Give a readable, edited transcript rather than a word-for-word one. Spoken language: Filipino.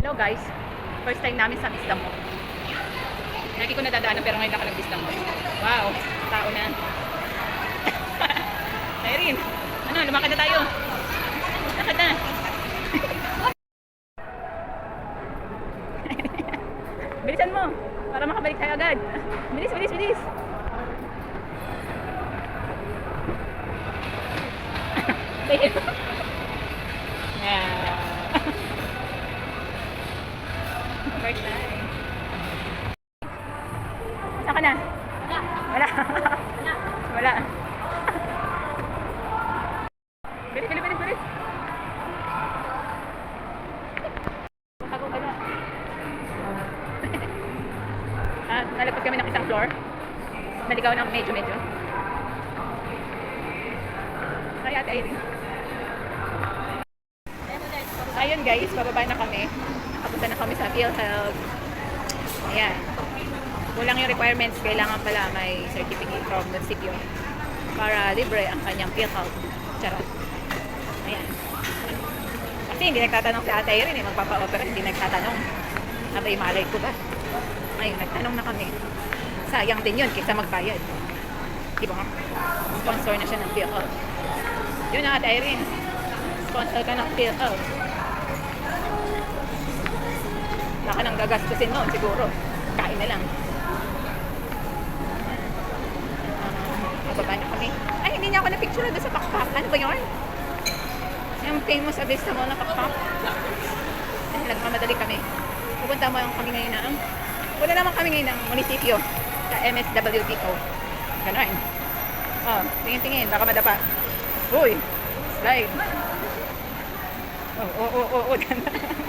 Hello guys, first time namin sa Vista Mall. Lagi ko nadadaanan pero ngayon nakalang Vista Mall. Wow, tao na. Irene, ano, lumakad na tayo. Lakad na. Bilisan mo, para makabalik tayo agad. Bilis, bilis, bilis. Yeah. First time. Saan ka na? Wala. Wala. Bilis, bilis, bilis, bilis. Ako ka na. Nalagpas kami ng isang floor. Naligaw ng medyo-medyo. Kaya ate Irene. Ayun guys, bababa na kami. Nakapunta na kami sa PhilHealth. Ayan. Kulang yung requirements. Kailangan pala may certificate from the munisipyo para libre ang kanyang PhilHealth. Charot. Ayan. Kasi hindi nagtatanong si ate Irene. Magpapa-opera, hindi nagtatanong. Abay, malay ko ba? Ayun, nagtanong na kami. Sayang din yun kaysa magbayad. Di ba? Sponsor na siya ng PhilHealth. Yun na ate Irene. Sponsor ka ng PhilHealth. Baka nang gagastusin noon siguro. Kain na lang. Mababa na kami. Ay, hindi niya ako na-picture doon sa pakpak. Ano ba yun? Yung famous sa Vista Mall na pakpak. Ay, nagmamadali kami. Pupunta mo lang kami ngayon na. Wala naman kami ngayon ng munisipyo sa MSWTO. Ganon. Oh, tingin-tingin. Baka madapa. Uy! Slide. Oh.